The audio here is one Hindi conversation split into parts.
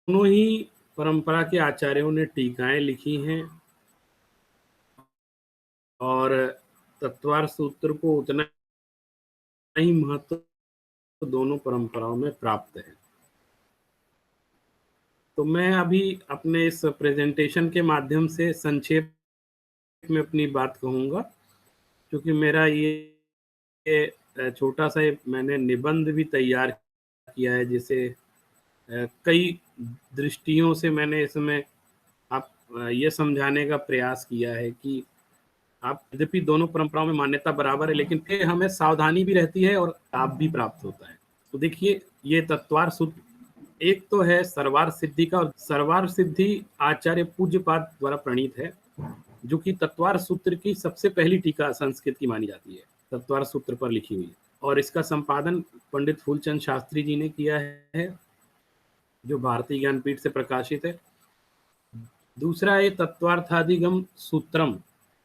दोनों ही परंपरा के आचार्यों ने टीकाएं लिखी हैं और तत्वार सूत्र को उतना ही महत्व दोनों परंपराओं में प्राप्त है। तो मैं अभी अपने इस प्रेजेंटेशन के माध्यम से संक्षेप में अपनी बात कहूँगा, क्योंकि मेरा ये छोटा सा मैंने निबंध भी तैयार किया है, जिसे कई दृष्टियों से मैंने इसमें आप ये समझाने का प्रयास किया है कि आप यद्यपि दोनों परंपराओं में मान्यता बराबर है, लेकिन फिर हमें सावधानी भी रहती है और लाभ भी प्राप्त होता है। तो देखिए, ये तत्वार सूत्र एक तो है सर्वार सिद्धि का, और सर्वार सिद्धि आचार्य पूज्यपाद द्वारा प्रणीत है, जो कि तत्वार सूत्र की सबसे पहली टीका संस्कृत की मानी जाती है, तत्वार सूत्र पर लिखी हुई, और इसका संपादन पंडित फूलचंद शास्त्री जी ने किया है, जो भारतीय ज्ञानपीठ से प्रकाशित है। दूसरा है तत्वार्थाधिगम सूत्रम,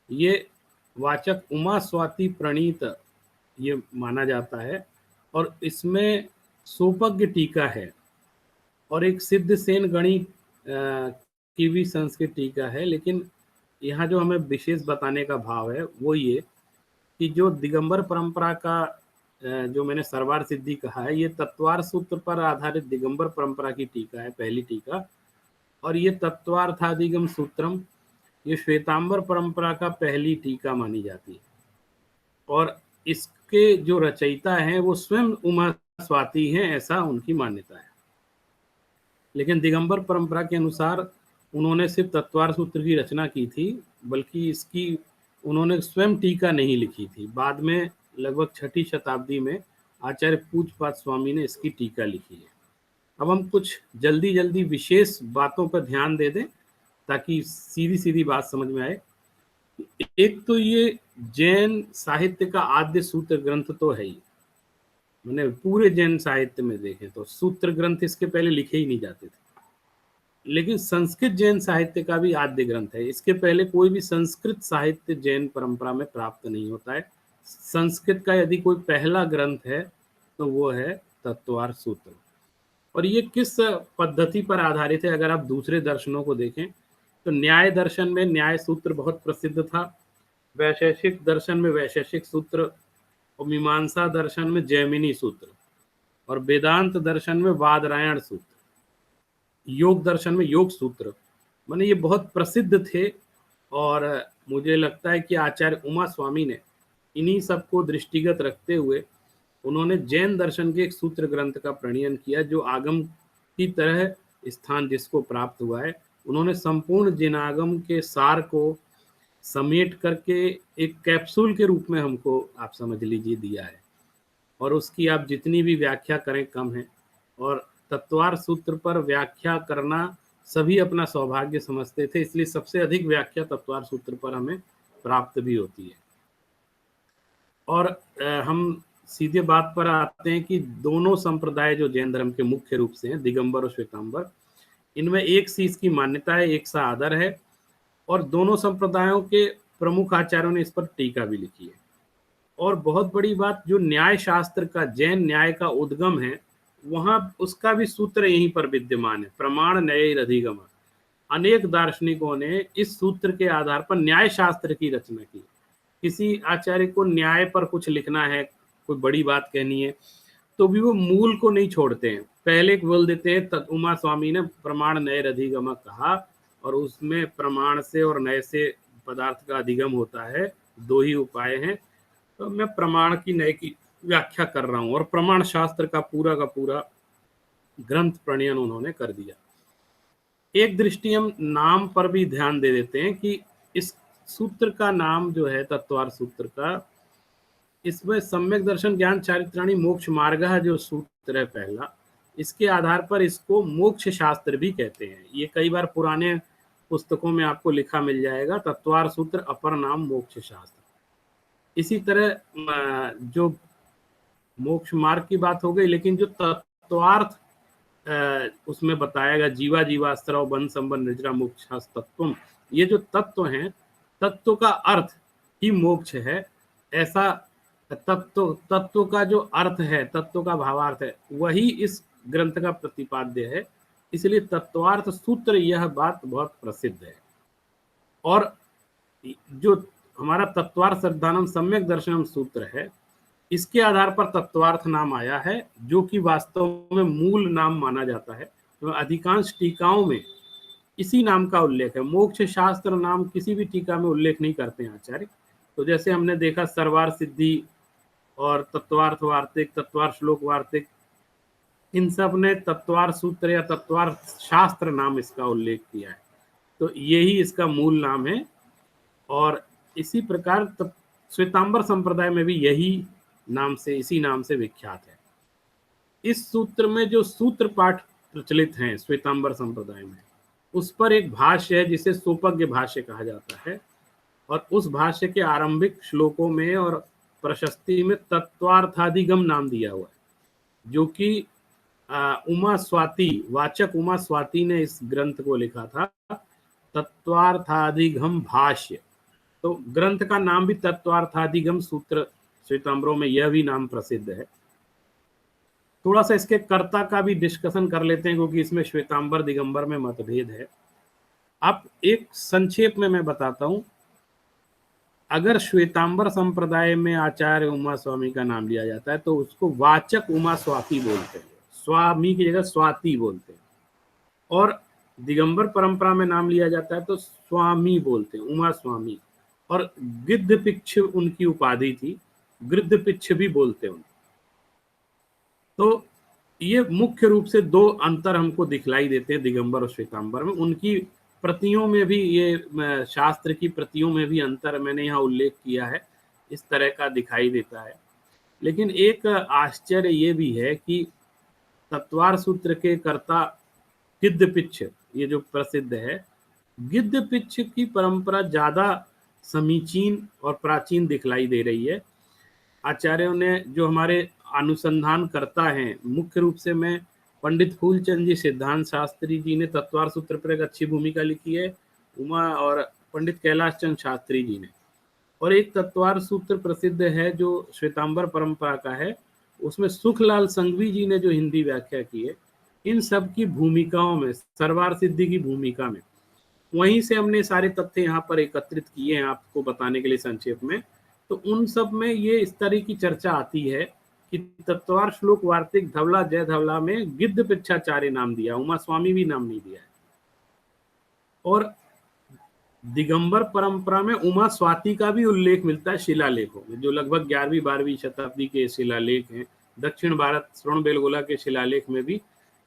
ये वाचक उमा स्वाति प्रणीत ये माना जाता है, और इसमें सोपज्ञ टीका है, और एक सिद्ध सेन गणी की भी संस्कृत टीका है। लेकिन यहाँ जो हमें विशेष बताने का भाव है वो ये कि जो दिगंबर परंपरा का जो मैंने सर्वार सिद्धि कहा है, ये तत्वार सूत्र पर आधारित दिगंबर परंपरा की टीका है, पहली टीका, और ये तत्वार्थाधिगम सूत्रम ये श्वेतांबर परंपरा का पहली टीका मानी जाती है, और इसके जो रचयिता हैं वो स्वयं उमा स्वाति हैं, ऐसा उनकी मान्यता है। लेकिन दिगंबर परंपरा के अनुसार उन्होंने सिर्फ तत्वार सूत्र की रचना की थी, बल्कि इसकी उन्होंने स्वयं टीका नहीं लिखी थी। बाद में लगभग 6ठी शताब्दी में आचार्य पूज्यपाद स्वामी ने इसकी टीका लिखी है। अब हम कुछ जल्दी जल्दी विशेष बातों पर ध्यान दे दें ताकि सीधी सीधी बात समझ में आए। एक तो ये जैन साहित्य का आद्य सूत्र ग्रंथ तो है ही, मैंने पूरे जैन साहित्य में देखें तो सूत्र ग्रंथ इसके पहले लिखे ही नहीं जाते थे। लेकिन संस्कृत जैन साहित्य का भी आद्य ग्रंथ है, इसके पहले कोई भी संस्कृत साहित्य जैन परंपरा में प्राप्त नहीं होता है। संस्कृत का यदि कोई पहला ग्रंथ है तो वो है तत्वार सूत्र। और ये किस पद्धति पर आधारित है? अगर आप दूसरे दर्शनों को देखें तो न्याय दर्शन में न्याय सूत्र बहुत प्रसिद्ध था, वैशेषिक दर्शन में वैशेषिक सूत्र, और मीमांसा दर्शन में जैमिनी सूत्र, और वेदांत दर्शन में वादरायण सूत्र, योग दर्शन में योग सूत्र, माने ये बहुत प्रसिद्ध थे। और मुझे लगता है कि आचार्य उमा स्वामी ने इन्हीं सबको दृष्टिगत रखते हुए उन्होंने जैन दर्शन के एक सूत्र ग्रंथ का प्रणयन किया, जो आगम की तरह स्थान जिसको प्राप्त हुआ है। उन्होंने संपूर्ण जैनागम के सार को समेट करके एक कैप्सूल के रूप में हमको, आप समझ लीजिए, दिया है, और उसकी आप जितनी भी व्याख्या करें कम है। और तत्वार सूत्र पर व्याख्या करना सभी अपना सौभाग्य समझते थे, इसलिए सबसे अधिक व्याख्या तत्वार सूत्र पर हमें प्राप्त भी होती है। और हम सीधे बात पर आते हैं कि दोनों संप्रदाय जो जैन धर्म के मुख्य रूप से हैं, दिगंबर और श्वेतांबर, इनमें एक सी इसकी मान्यता है, एक सा आदर है, और दोनों संप्रदायों के प्रमुख आचार्यों ने इस पर टीका भी लिखी है। और बहुत बड़ी बात, जो न्याय शास्त्र का, जैन न्याय का उद्गम है, वहां उसका भी सूत्र यहीं पर विद्यमान है, प्रमाण न्याय अधिगम। अनेक दार्शनिकों ने इस सूत्र के आधार पर न्याय शास्त्र की रचना की। किसी आचार्य को न्याय पर कुछ लिखना है, कोई बड़ी बात कहनी है, तो भी वो मूल को नहीं छोड़ते हैं, पहले बोल देते हैं उमा स्वामी ने प्रमाण नय अधिगम कहा, और उसमें प्रमाण से और नय से पदार्थ का अधिगम होता है, दो ही उपाय हैं, तो मैं प्रमाण की नय की व्याख्या कर रहा हूं, और प्रमाण शास्त्र का पूरा ग्रंथ प्रणयन उन्होंने कर दिया। एक दृष्टि हम नाम पर भी ध्यान दे देते हैं कि इस सूत्र का नाम जो है तत्वार सूत्र का, इसमें सम्यक दर्शन ज्ञान चारित्राणी मोक्ष मार्ग जो सूत्र है पहला, इसके आधार पर इसको मोक्ष शास्त्र भी कहते हैं। ये कई बार पुराने पुस्तकों में आपको लिखा मिल जाएगा, तत्वार सूत्र अपर नाम मोक्ष शास्त्र। इसी तरह जो मोक्ष मार्ग की बात हो गई, लेकिन जो तत्वार्थ उसमें बताएगा जीवा जीवास्त्र और बन संबंध निजरा मोक्ष तत्व, ये जो तत्व हैं, तत्व का अर्थ ही मोक्ष है। ऐसा तत्व का जो अर्थ है, तत्व का भावार्थ है, वही इस ग्रंथ का प्रतिपाद्य है। इसलिए तत्वार्थ सूत्र यह बात बहुत प्रसिद्ध है। और जो हमारा तत्वार्थ सिद्धांतम सम्यक दर्शनम सूत्र है, इसके आधार पर तत्वार्थ नाम आया है, जो कि वास्तव में मूल नाम माना जाता है। तो अधिकांश टीकाओं में इसी नाम का उल्लेख है। मोक्ष शास्त्र नाम किसी भी टीका में उल्लेख नहीं करते हैं आचार्य। तो जैसे हमने देखा सर्वार सिद्धि और तत्वार्थ वार्तिक, तत्वार्थ श्लोक वार्तिक, इन सब ने तत्वार्थ सूत्र या तत्वार्थ शास्त्र नाम इसका उल्लेख किया है। तो यही इसका मूल नाम है। और इसी प्रकार श्वेतांबर संप्रदाय में भी यही नाम से, इसी नाम से विख्यात है। इस सूत्र में जो सूत्र पाठ प्रचलित हैं श्वेतांबर संप्रदाय में, उस पर एक भाष्य है जिसे सोपज्ञ भाष्य कहा जाता है। और उस भाष्य के आरंभिक श्लोकों में और प्रशस्ति में तत्वार्थाधिगम नाम दिया हुआ है, जो कि उमा स्वाति, वाचक उमा स्वाति ने इस ग्रंथ को लिखा था, तत्वार्थाधिगम भाष्य। तो ग्रंथ का नाम भी तत्वार्थाधिगम सूत्र श्वेतांबरों में यह भी नाम प्रसिद्ध है। थोड़ा सा इसके कर्ता का भी डिस्कशन कर लेते हैं, क्योंकि इसमें श्वेतांबर दिगंबर में मतभेद है। अब एक संक्षेप में मैं बताता हूं। अगर श्वेतांबर संप्रदाय में आचार्य उमा स्वामी का नाम लिया जाता है तो उसको वाचक उमा स्वाति बोलते हैं, स्वामी की जगह स्वाति बोलते हैं। और दिगंबर परंपरा में नाम लिया जाता है तो स्वामी बोलते हैं, उमा स्वामी। और गिद्धपिच्छ उनकी उपाधि थी, गिद्धपिच्छ भी बोलते हैं। तो ये मुख्य रूप से दो अंतर हमको दिखलाई देते हैं दिगंबर और श्वेतांबर में। उनकी प्रतियों में भी, ये शास्त्र की प्रतियों में भी अंतर मैंने यहाँ उल्लेख किया है, इस तरह का दिखाई देता है। लेकिन एक आश्चर्य ये भी है कि तत्वार सूत्र के कर्ता गिद्धपिच्छ, ये जो प्रसिद्ध है, गिद्धपिच्छ की परंपरा ज्यादा समीचीन और प्राचीन दिखलाई दे रही है। आचार्यों ने, जो हमारे अनुसंधान करता है, मुख्य रूप से मैं पंडित फूलचंद जी सिद्धांत शास्त्री जी ने तत्वार सूत्र पर एक अच्छी भूमिका लिखी है, उमा और पंडित कैलाश चंद शास्त्री जी ने। और एक तत्वार सूत्र प्रसिद्ध है जो श्वेतांबर परंपरा का है, उसमें सुखलाल संघवी जी ने जो हिंदी व्याख्या की है। इन सब की भूमिकाओं में, सर्वार सिद्धि की भूमिका में, वहीं से हमने सारे तथ्य यहाँ पर एकत्रित किए हैं आपको बताने के लिए संक्षेप में। तो उन सब में ये इस तरह की चर्चा आती है कि तत्वार श्लोक वार्तिक धवला जय धवला में गिद्धपिच्छाचार्य नाम दिया, उमा स्वामी भी नाम नहीं दिया है। और दिगंबर परंपरा में उमा स्वाति का भी उल्लेख मिलता है शिलालेखों में, जो लगभग 11वीं-12वीं शताब्दी के शिलालेख हैं। दक्षिण भारत श्रवणबेलगोला के शिलालेख में भी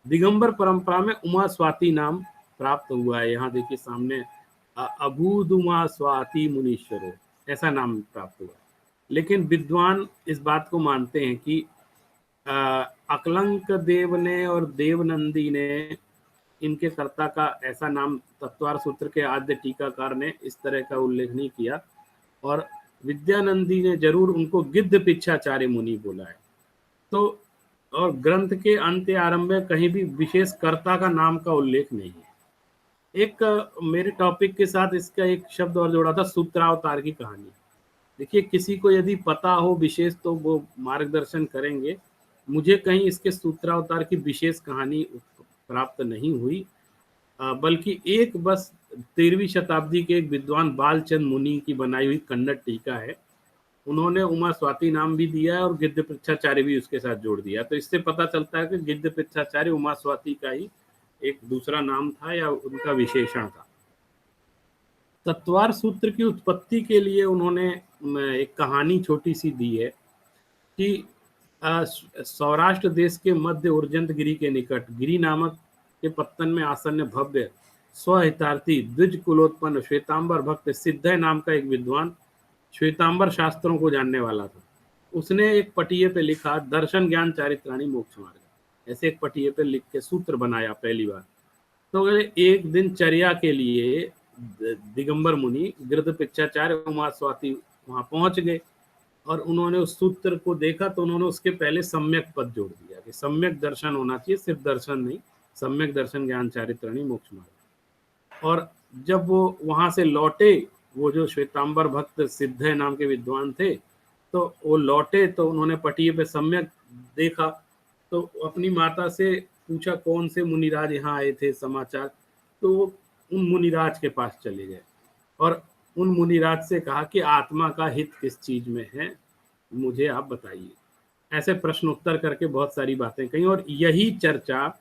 दिगंबर परंपरा में उमा स्वाति नाम प्राप्त हुआ है। यहाँ देखिए सामने, अभूद उमा स्वाति मुनीश्वरो, ऐसा नाम प्राप्त हुआ। लेकिन विद्वान इस बात को मानते हैं कि अकलंक देव ने और देवनंदी ने इनके कर्ता का ऐसा नाम तत्वार सूत्र के आद्य टीकाकार ने इस तरह का उल्लेख नहीं किया। और विद्यानंदी ने जरूर उनको गिद्धपिच्छाचार्य मुनि बोला है। तो और ग्रंथ के अंत आरंभ में कहीं भी विशेष कर्ता का नाम का उल्लेख नहीं है। एक मेरे टॉपिक के साथ इसका एक शब्द और जोड़ा था, सूत्रावतार की कहानी। देखिए, किसी को यदि पता हो विशेष तो वो मार्गदर्शन करेंगे। मुझे कहीं इसके सूत्रावतार की विशेष कहानी प्राप्त नहीं हुई, बल्कि एक बस 13वीं शताब्दी के एक विद्वान बालचंद मुनि की बनाई हुई कन्नड़ टीका है। उन्होंने उमा स्वाति नाम भी दिया है और गिद्धपिच्छाचार्य भी उसके साथ जोड़ दिया। तो इससे पता चलता है कि गिद्धपिच्छाचार्य उमा स्वाति का ही एक दूसरा नाम था या उनका विशेषण था। तत्वार सूत्र की उत्पत्ति के लिए उन्होंने एक कहानी छोटी सी दी है कि सौराष्ट्र देश के मध्य उर्जंतगिरी के निकट गिरी नामक के पत्तन में आसन्न भव्य स्वहितार्थी द्विज कुलोत्पन्न श्वेतांबर भक्त सिद्धय नाम का एक विद्वान श्वेतांबर शास्त्रों को जानने वाला था। उसने एक पटिये पे लिखा, दर्शन ज्ञान चारित्राणी मोक्ष मार्ग, ऐसे एक पटिये पे लिख के सूत्र बनाया पहली बार। तो एक दिन चर्या के लिए दिगंबर मुनि गिद्धपिच्छाचार्य उमा स्वाति वहां पहुंच गए और उन्होंने उस सूत्र को देखा। तो उन्होंने उसके पहले सम्यक पद जोड़ दिया कि सम्यक दर्शन होना चाहिए, सिर्फ दर्शन नहीं, सम्यक दर्शन ज्ञान चारित्राणी मोक्ष मार्ग। और जब वो वहां से लौटे, वो जो श्वेतांबर भक्त सिद्धय नाम के विद्वान थे, तो वो लौटे तो उन्होंने पटिये पे सम्यक देखा। तो अपनी माता से पूछा कौन से मुनिराज यहाँ आए थे समाचार, तो वो उन मुनिराज के पास चले गए और उन मुनिराज से कहा कि आत्मा का हित किस चीज में है, मुझे आप बताइए। ऐसे प्रश्नोत्तर करके बहुत सारी बातें कही और यही चर्चा,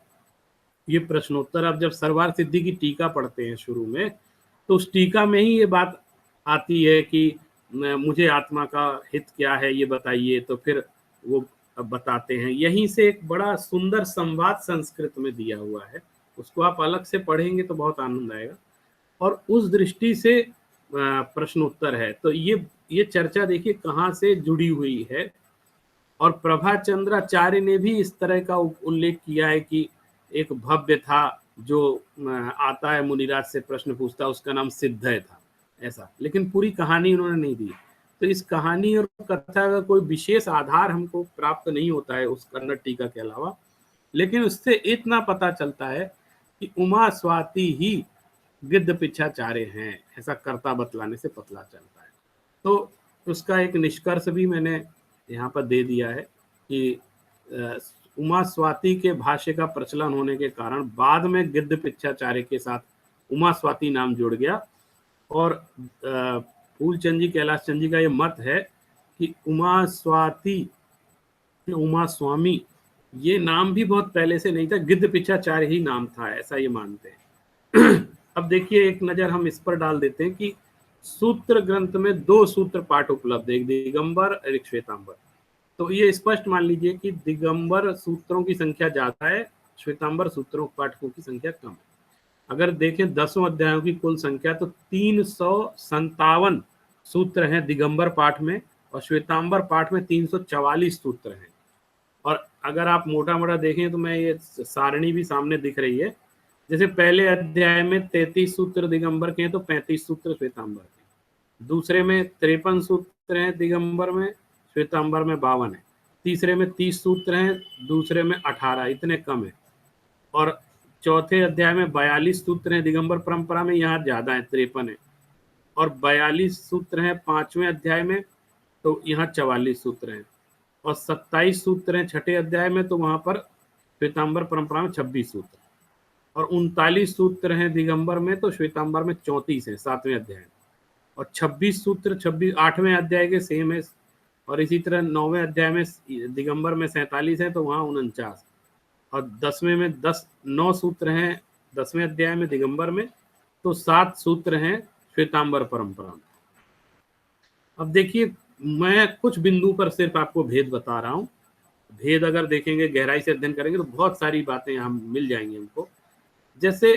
ये प्रश्नोत्तर, अब जब सरवार सिद्धि की टीका पढ़ते हैं शुरू में, तो उस टीका में ही ये बात आती है कि मुझे आत्मा का हित क्या है ये बताइए, तो फिर वो बताते हैं। यहीं से एक बड़ा सुंदर संवाद संस्कृत में दिया हुआ है, उसको आप अलग से पढ़ेंगे तो बहुत आनंद आएगा। और उस दृष्टि से प्रश्नोत्तर है। तो ये चर्चा देखिए कहाँ से जुड़ी हुई है। और प्रभाचंद्राचार्य ने भी इस तरह का उल्लेख किया है कि एक भव्य था जो आता है मुनिराज से प्रश्न पूछता, उसका नाम सिद्धय था, ऐसा। लेकिन पूरी कहानी उन्होंने नहीं दी। तो इस कहानी और कथा का कोई विशेष आधार हमको प्राप्त नहीं होता है उस कन्नड़ टीका के अलावा, लेकिन उससे इतना पता चलता है कि उमा स्वाति ही गिद्ध पिछाचार्य हैं, ऐसा कर्ता बतलाने से पता चलता है। तो उसका एक निष्कर्ष भी मैंने यहाँ पर दे दिया है कि उमा स्वाति के भाष्य का प्रचलन होने के कारण बाद में गिद्ध पिछाचार्य के साथ उमा स्वाति नाम जुड़ गया। और फूलचंद जी, कैलाश चंद जी का ये मत है कि उमा स्वाति, उमा स्वामी, ये नाम भी बहुत पहले से नहीं था, गिद्ध पिछाचार्य ही नाम था, ऐसा ये मानते हैं। अब देखिए एक नजर हम इस पर डाल देते हैं कि सूत्र ग्रंथ में 2 सूत्र पाठ उपलब्ध है, एक दिगंबर और एक श्वेतांबर। तो ये स्पष्ट मान लीजिए कि दिगंबर सूत्रों की संख्या ज्यादा है, श्वेतांबर सूत्रों पाठकों की संख्या कम है। अगर देखें 10 अध्यायों की कुल संख्या तो 357 सूत्र हैं दिगंबर पाठ में और श्वेतांबर पाठ में 344 सूत्र हैं। और अगर आप मोटा मोटा देखें तो मैं ये सारणी भी सामने दिख रही है, जैसे पहले अध्याय में 33 सूत्र दिगंबर के हैं तो 35 सूत्र श्वेतांबर के, दूसरे में 53 सूत्र हैं दिगंबर में, श्वेतांबर में 52 है, तीसरे में 30 सूत्र हैं, दूसरे में 18, इतने कम है। और चौथे अध्याय में 42 सूत्र हैं दिगंबर परंपरा में, यहाँ ज्यादा है, 53 है। और 42 सूत्र हैं 5वें अध्याय में, तो यहाँ 44 सूत्र हैं। और 27 सूत्र हैं 6ठे अध्याय में, तो वहां पर श्वेतांबर परंपरा में 26 सूत्र। और 39 सूत्र हैं दिगंबर में, तो श्वेतांबर में 34 है 7वें अध्याय। और 26 सूत्र 8वें अध्याय के सेम है। और इसी तरह 9वें अध्याय में दिगंबर में 47 है, तो वहाँ 49। और 10वें में 9 सूत्र हैं 10वें अध्याय में दिगंबर में, तो 7 सूत्र हैं श्वेतांबर परंपरा में। अब देखिए मैं कुछ बिंदु पर सिर्फ आपको भेद बता रहा हूँ। भेद अगर देखेंगे, गहराई से अध्ययन करेंगे तो बहुत सारी बातें यहाँ मिल जाएंगी हमको। जैसे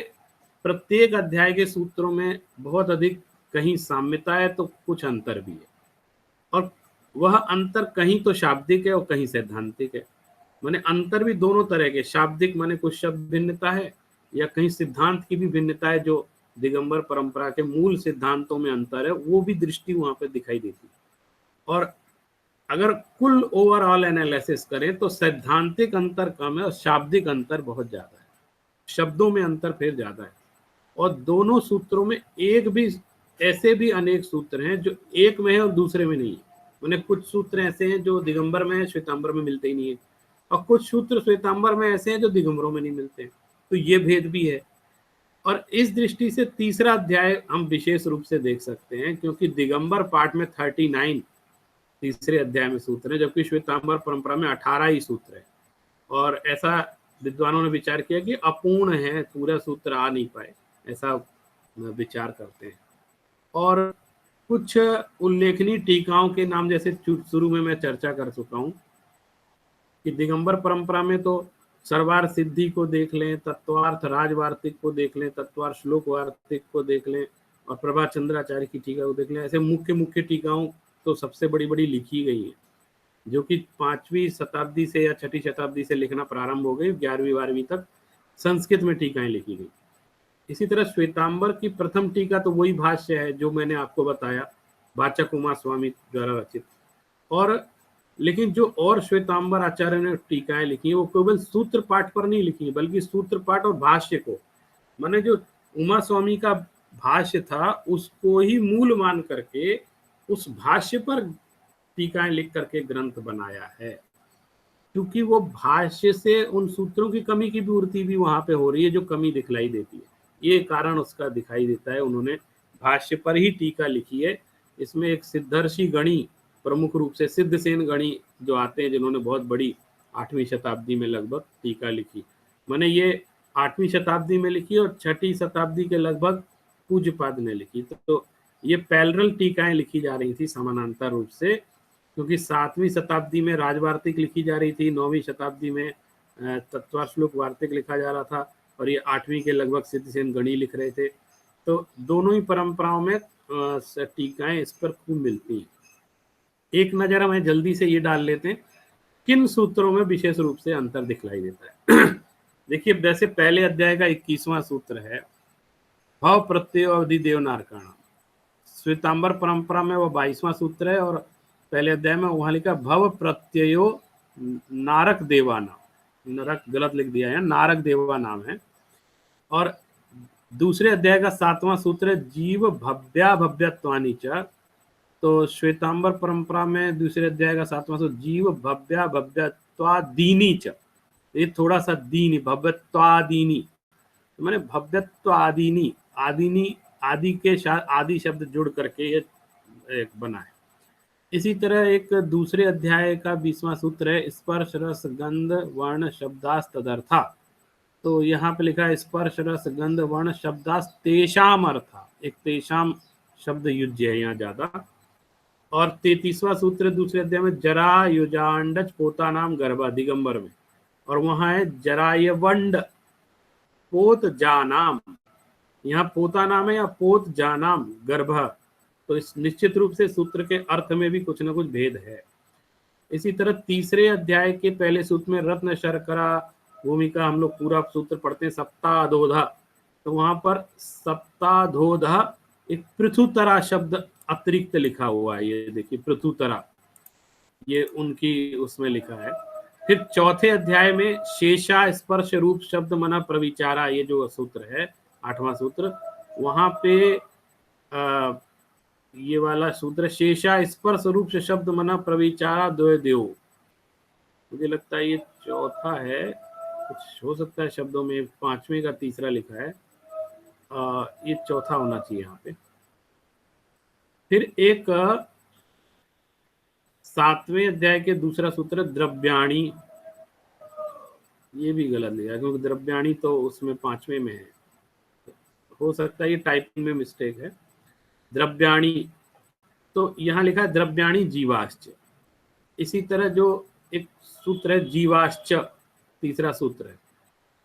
प्रत्येक अध्याय के सूत्रों में बहुत अधिक कहीं साम्यता है तो कुछ अंतर भी है, और वह अंतर कहीं तो शाब्दिक है और कहीं सैद्धांतिक है। माने अंतर भी दोनों तरह के, शाब्दिक माने कुछ शब्द भिन्नता है, या कहीं सिद्धांत की भी भिन्नता है, जो दिगंबर परंपरा के मूल सिद्धांतों में अंतर है, वो भी दृष्टि वहां पे दिखाई देती है। और अगर कुल ओवरऑल एनालिसिस करें तो सैद्धांतिक अंतर कम है और शाब्दिक अंतर बहुत ज्यादा है, शब्दों में अंतर फिर ज्यादा है। और दोनों सूत्रों में एक भी ऐसे भी अनेक सूत्र हैं जो एक में है और दूसरे में नहीं है। मैंने कुछ सूत्र ऐसे हैं जो दिगंबर में है, श्वेतांबर में मिलते ही नहीं है, और कुछ सूत्र श्वेतांबर में ऐसे हैं जो दिगंबरों में नहीं मिलते हैं। तो ये भेद भी है। और इस दृष्टि से तीसरा अध्याय हम विशेष रूप से देख सकते हैं, क्योंकि दिगंबर पाठ में 39 तीसरे अध्याय में सूत्र है, जबकि श्वेतांबर परंपरा में 18 ही सूत्र है। और ऐसा विद्वानों ने विचार किया कि अपूर्ण है, पूरा सूत्र आ नहीं पाए, ऐसा विचार करते हैं। और कुछ उल्लेखनीय टीकाओं के नाम जैसे शुरू में मैं चर्चा कर चुका हूं कि दिगंबर परंपरा में तो सरवार सिद्धि को देख लें, तत्वार्थ राजवार्तिक को देख लें, तत्वार्थ श्लोक वार्तिक को देख लें, और प्रभाचंद्राचार्य की टीका को देख लें। ऐसे मुख्य मुख्य टीकाओं तो सबसे बड़ी बड़ी लिखी गई है, जो कि 5वीं शताब्दी से या 6ठी शताब्दी से लिखना प्रारंभ हो गई, 11वीं 12वीं तक संस्कृत में टीकाएं लिखी गई। इसी तरह श्वेतांबर की प्रथम टीका तो वही भाष्य है जो मैंने आपको बताया, वाचक उमा स्वामी द्वारा रचित। और लेकिन जो और श्वेतांबर आचार्य ने टीकाएं लिखी है वो केवल सूत्र पाठ पर नहीं लिखी है, बल्कि सूत्र पाठ और भाष्य को, माने जो उमा स्वामी का भाष्य था उसको ही मूल मान करके उस भाष्य पर टीकाएं लिख करके ग्रंथ बनाया है। क्योंकि वो भाष्य से उन सूत्रों की कमी की पूर्ति भी वहां पे हो रही है, जो कमी दिखलाई देती है, ये कारण उसका दिखाई देता है। उन्होंने भाष्य पर ही टीका लिखी है। इसमें एक सिद्धर्षि गणी, प्रमुख रूप से सिद्धसेन गणी जो आते हैं, जिन्होंने बहुत बड़ी 8वीं शताब्दी में लगभग टीका लिखी, मैंने ये 8वीं शताब्दी में लिखी और 6ठी शताब्दी के लगभग पूज्यपाद ने लिखी। तो ये पैरेलल टीकाएं लिखी जा रही थी समानांतर रूप से, क्योंकि 7वीं शताब्दी में राजवार्तिक लिखी जा रही थी, 9वीं शताब्दी में तत्वार श्लोक वार्तिक लिखा जा रहा था, और ये 8वीं के लगभग सिद्धसेन गणी लिख रहे थे। तो दोनों ही परंपराओं में टीकाएं इस पर खूब मिलती हैं। एक नजर हमें जल्दी से ये डाल लेते हैं किन सूत्रों में विशेष रूप से अंतर दिखलाई देता है। देखिए, वैसे पहले अध्याय का 21वां सूत्र है, भव प्रत्यय अवधि देवनारकाणाम। श्वेतांबर परंपरा में वो 22वां सूत्र है, और पहले अध्याय में वहां लिखा भव प्रत्ययो नारक देवानाम, नरक गलत लिख दिया है, नारक देवा नाम है। और दूसरे अध्याय का 7वां सूत्र है जीव भव्या भव्यत्वानि च। तो श्वेतांबर परंपरा में दूसरे अध्याय का 7वां सूत्र जीव भव्या भव्यत्वादीनि च, ये थोड़ा सा दीनी, भव्यत्वादीनि मैंने भव्यत्वादीनि, आदिनी, आदि के आदि शब्द जुड़ करके ये एक बना है। इसी तरह एक दूसरे अध्याय का 20वां सूत्र है स्पर्श रस गंध वर्ण शब्दास तदर्था। तो यहाँ पे लिखा है स्पर्श रस गंध वर्ण शब्दास तेषाम अर्था, एक तेषाम शब्द युज्य है यहाँ ज्यादा। और 33वां सूत्र दूसरे अध्याय में जरा युजांडच पोता नाम गर्भा दिगंबर में, और वहां है जरायवंड पोत जानाम, यहाँ पोता नाम है या पोत जानाम गर्भ। तो इस निश्चित रूप से सूत्र के अर्थ में भी कुछ ना कुछ भेद है। इसी तरह तीसरे अध्याय के पहले सूत्र में रत्न शर्करा भूमिका, हम लोग पूरा सूत्र पढ़ते हैं सप्ताधोधा, तो वहां पर सप्ताधोधा एक पृथुतरा शब्द अतिरिक्त लिखा हुआ है, ये देखिए पृथुतरा, ये उनकी उसमें लिखा है। फिर चौथे अध्याय में शेषा स्पर्श रूप शब्द मना प्रविचारा, ये जो सूत्र है 8वां सूत्र, वहां पे ये वाला सूत्र शेषा स्पर्श रूप से शब्द मना प्रविचारा द्वय देव, मुझे लगता है ये चौथा है, कुछ हो सकता है शब्दों में 5वें का तीसरा लिखा है, ये चौथा होना चाहिए यहाँ पे। फिर एक 7वें अध्याय के दूसरा सूत्र द्रव्याणी, ये भी गलत लिखा क्योंकि द्रव्याणी तो उसमें 5वें में है, हो सकता है ये टाइपिंग में मिस्टेक है। द्रव्याणी, तो यहाँ लिखा है द्रव्याणी जीवाश्च। इसी तरह जो एक सूत्र है जीवाश्च, तीसरा सूत्र है,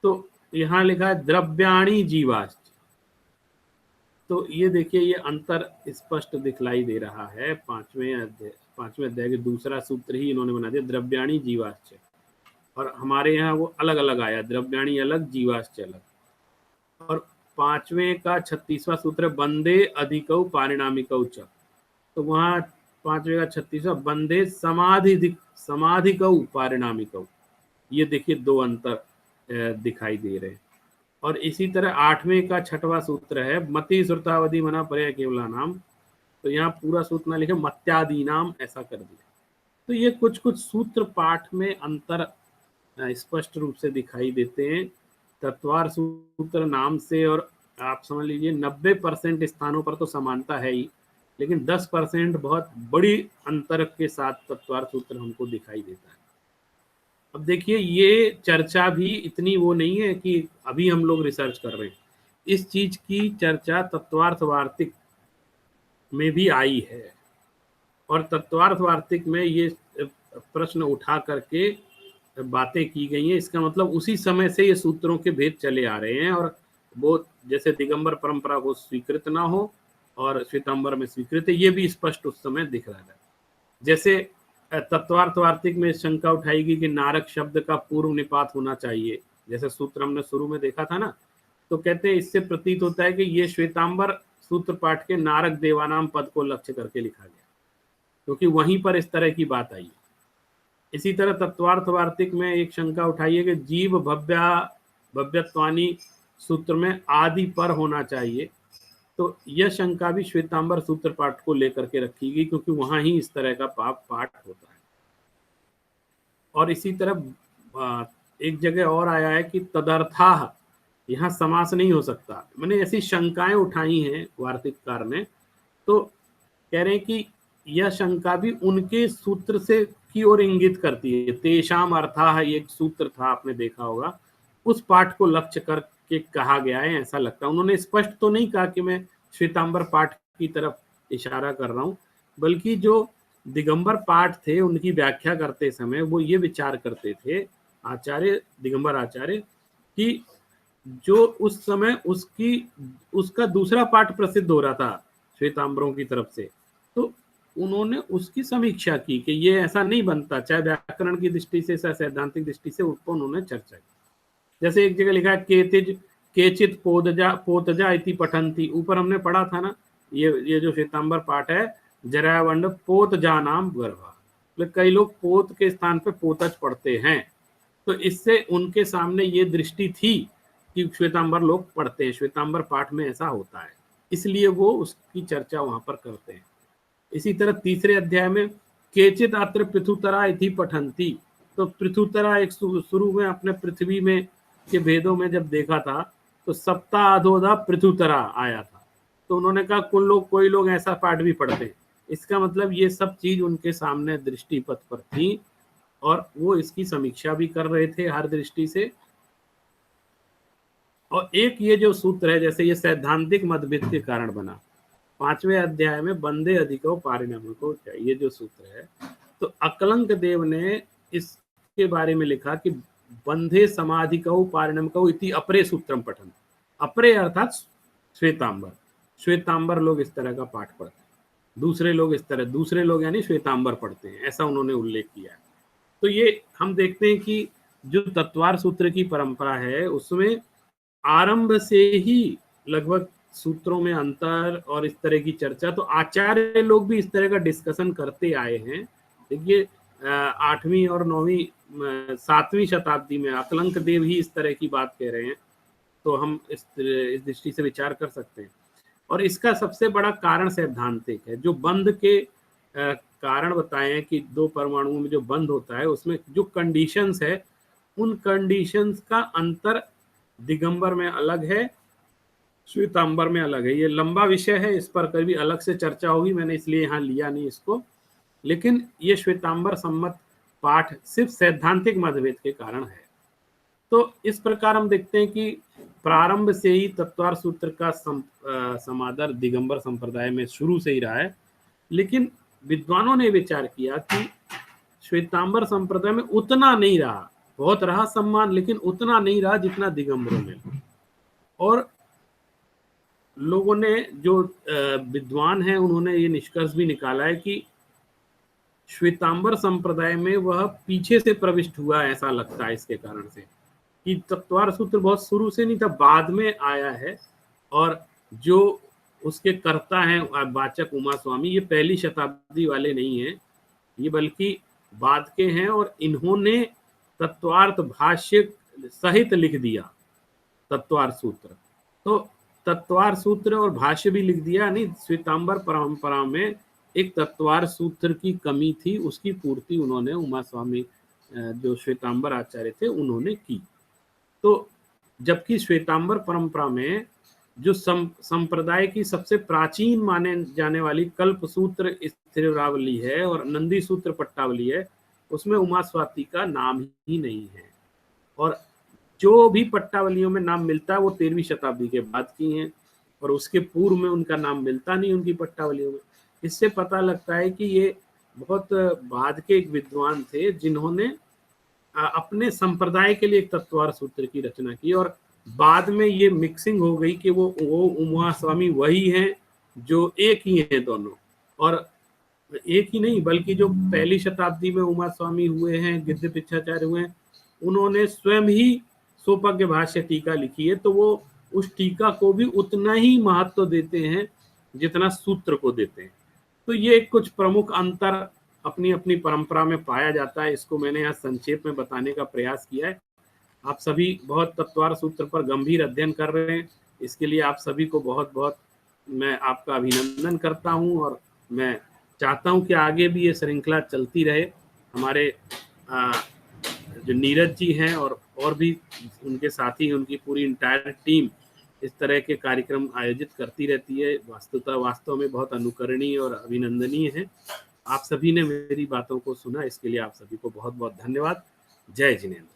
तो यहाँ लिखा है द्रव्याणी जीवाश्च। तो ये देखिए, ये अंतर स्पष्ट दिखलाई दे रहा है। 5वें अध्याय के दूसरा सूत्र ही इन्होंने बना दिया द्रव्याणी जीवाश्च, और हमारे यहाँ वो अलग अलग आया, द्रव्याणी अलग जीवाश्च अलग। और 5वें का 36वां सूत्र वंदे अधिकौ पारिणामिकौ च, तो वहाँ 5वें का 36वां वंदे समाधिकौ पारिणामिकौ, ये देखिए दो अंतर दिखाई दे रहे हैं। और इसी तरह 8वें का 6वां सूत्र है मति श्रुतावधि मना पर्याय केवला नाम, तो यहाँ पूरा सूत्र ना लिखे मत्यादि नाम ऐसा कर दिया। तो ये कुछ कुछ सूत्र पाठ में अंतर स्पष्ट रूप से दिखाई देते हैं। तत्वार सूत्र नाम से, और आप समझ लीजिए 90% स्थानों पर तो समानता है ही, लेकिन 10% बहुत बड़ी अंतर के साथ तत्वार सूत्र हमको दिखाई देता है। अब देखिए, ये चर्चा भी इतनी वो नहीं है कि अभी हम लोग रिसर्च कर रहे हैं, इस चीज की चर्चा तत्वार्थ वार्तिक में भी आई है, और तत्वार्थ वार्तिक में ये प्रश्न उठा करके बातें की गई हैं। इसका मतलब उसी समय से ये सूत्रों के भेद चले आ रहे हैं, और वो जैसे दिगंबर परंपरा को स्वीकृत ना हो और श्वेतांबर में स्वीकृत है, ये भी स्पष्ट उस समय दिख रहा है। जैसे तत्वार्थ वार्तिक में शंका उठाएगी कि नारक शब्द का पूर्व निपात होना चाहिए, जैसे सूत्र हमने शुरू में देखा था ना, तो कहते हैं इससे प्रतीत होता है कि ये श्वेतांबर सूत्र पाठ के नारक देवानाम पद को लक्ष्य करके लिखा गया, क्योंकि वहीं पर इस तरह की बात आई। इसी तरह तत्वार्थ वार्तिक में एक शंका उठाई है कि जीव भव्यत्वानी सूत्र में आदि पर होना चाहिए, तो यह शंका भी श्वेतांबर सूत्र पाठ को लेकर के रखी गई, क्योंकि वहां ही इस तरह का पाठ होता है। और इसी तरह एक जगह और आया है कि तदर्थाः, यहाँ समास नहीं हो सकता। मैंने ऐसी शंकाएं उठाई हैं वार्तिककार ने, तो कह रहे हैं कि यह शंका भी उनके सूत्र से की ओर इंगित करती है। तेषाम अर्थाः ये एक सूत्र था, आपने देखा होगा, उस पाठ को लक्ष्य करके कहा गया है, ऐसा लगता है। उन्होंने स्पष्ट तो नहीं कहा कि मैं श्वेतांबर पाठ की तरफ इशारा कर रहा हूं, बल्कि जो दिगंबर पाठ थे उनकी व्याख्या करते समय वो ये विचार करते थे, आचार्य दिगंबर आचार्य, कि जो उस समय उसका दूसरा पाठ प्रसिद्ध हो रहा था श्वेतांबरों की तरफ से, तो उन्होंने उसकी समीक्षा की कि ये ऐसा नहीं बनता, चाहे व्याकरण की दृष्टि से, चाहे सैद्धांतिक दृष्टि से, उसको उन्होंने चर्चा की। जैसे एक जगह लिखा है केतिज केचित पोतजा इति पठंती, ऊपर हमने पढ़ा था ना, ये जो श्वेतांबर पाठ है, जरावंड पोतजा नाम गर्भा, तो कई लोग पोत के स्थान पे पोतज पढ़ते हैं, तो इससे उनके सामने ये दृष्टि थी कि श्वेतांबर लोग पढ़ते हैं, श्वेतांबर पाठ में ऐसा होता है, इसलिए वो उसकी चर्चा वहां पर करते हैं। इसी तरह तीसरे अध्याय में केचित अत्र पृथुतरा इति पठंती, तो पृथुतरा एक शुरू में अपने पृथ्वी में के भेदों में जब देखा था तो सप्ताधोधा पृथुतरा आया था, तो उन्होंने कहा कोई लोग ऐसा पाठ भी पढ़ते हैं। इसका मतलब ये सब चीज उनके सामने दृष्टिपथ पर थी और वो इसकी समीक्षा भी कर रहे थे हर दृष्टि से। और एक ये जो सूत्र है, जैसे ये सैद्धांतिक मतभेद के कारण बना, 5वें अध्याय में बंदे अधिको पारिणामिको, ये जो सूत्र है, तो अकलंक देव ने इसके बारे में लिखा कि बंधे समाधिको पारिणामिको इति अपरे सूत्रम पठन, अपरे अर्थात श्वेतांबर लोग इस तरह का पाठ पढ़ते हैं, दूसरे लोग यानी श्वेतांबर पढ़ते हैं, ऐसा उन्होंने उल्लेख किया है। तो ये हम देखते हैं कि जो तत्वार सूत्र की परंपरा है उसमें आरंभ से ही लगभग सूत्रों में अंतर और इस तरह की चर्चा, तो आचार्य लोग भी इस तरह का डिस्कशन करते आए हैं। देखिए 8वीं और 9वीं 7वीं शताब्दी में अकलंक देव ही इस तरह की बात कह रहे हैं, तो हम इस दृष्टि से विचार कर सकते हैं। और इसका सबसे बड़ा कारण सैद्धांतिक है, जो बंध के कारण बताए हैं कि 2 परमाणुओं में जो बंध होता है उसमें जो कंडीशंस है, उन कंडीशंस का अंतर दिगंबर में अलग है, श्वेतांबर में अलग है। ये लंबा विषय है, इस पर कभी अलग से चर्चा होगी, मैंने इसलिए यहाँ लिया नहीं इसको, लेकिन ये श्वेतांबर सम्मत पाठ सिर्फ सैद्धांतिक मतभेद के कारण है। तो इस प्रकार हम देखते हैं कि प्रारंभ से ही तत्वार सूत्र का समादर दिगंबर संप्रदाय में शुरू से ही रहा है, लेकिन विद्वानों ने विचार किया कि श्वेतांबर संप्रदाय में उतना नहीं रहा, बहुत रहा सम्मान, लेकिन उतना नहीं रहा जितना दिगंबरों में। और लोगों ने, जो विद्वान हैं, उन्होंने ये निष्कर्ष भी निकाला है कि श्वेतांबर संप्रदाय में वह पीछे से प्रविष्ट हुआ, ऐसा लगता है इसके कारण से कि तत्वार सूत्र बहुत शुरू से नहीं था, बाद में आया है। और जो उसके कर्ता हैं वाचक उमा स्वामी, ये पहली शताब्दी वाले नहीं हैं, ये बल्कि बाद के हैं, और इन्होंने तत्वार्थ भाष्य सहित लिख दिया तत्वार सूत्र। तो तत्वार सूत्र और भाष्य भी लिख दिया, नहीं, श्वेतांबर परंपरा में एक तत्वार सूत्र की कमी थी, उसकी पूर्ति उन्होंने उमा स्वामी जो श्वेतांबर आचार्य थे उन्होंने की। तो जबकि श्वेतांबर परंपरा में जो संप्रदाय की सबसे प्राचीन माने जाने वाली कल्प सूत्र स्थिरावली है और नंदी सूत्र पट्टावली है, उसमें उमा स्वाति का नाम ही नहीं है, और जो भी पट्टावलियों में नाम मिलता है वो 13वीं शताब्दी के बाद की हैं, और उसके पूर्व में उनका नाम मिलता नहीं उनकी पट्टावलियों में। इससे पता लगता है कि ये बहुत बाद के एक विद्वान थे जिन्होंने अपने संप्रदाय के लिए एक तत्वार सूत्र की रचना की, और बाद में ये मिक्सिंग हो गई कि वो उमा स्वामी वही हैं जो एक ही हैं दोनों, और एक ही नहीं बल्कि जो पहली शताब्दी में उमा स्वामी हुए हैं, गिद्ध पिछाचार्य हुए हैं, उन्होंने स्वयं ही सोपज्ञ भाष्य टीका लिखी है, तो वो उस टीका को भी उतना ही महत्व देते हैं जितना सूत्र को देते हैं। तो ये कुछ प्रमुख अंतर अपनी अपनी परंपरा में पाया जाता है, इसको मैंने यहाँ संक्षेप में बताने का प्रयास किया है। आप सभी बहुत तत्वार सूत्र पर गंभीर अध्ययन कर रहे हैं, इसके लिए आप सभी को बहुत बहुत मैं आपका अभिनंदन करता हूँ, और मैं चाहता हूँ कि आगे भी ये श्रृंखला चलती रहे। हमारे जो नीरज जी हैं और भी उनके साथी, उनकी पूरी इंटायर टीम इस तरह के कार्यक्रम आयोजित करती रहती है, वास्तव में बहुत अनुकरणीय और अभिनंदनीय है। आप सभी ने मेरी बातों को सुना, इसके लिए आप सभी को बहुत बहुत धन्यवाद। जय जिनेन्द्र।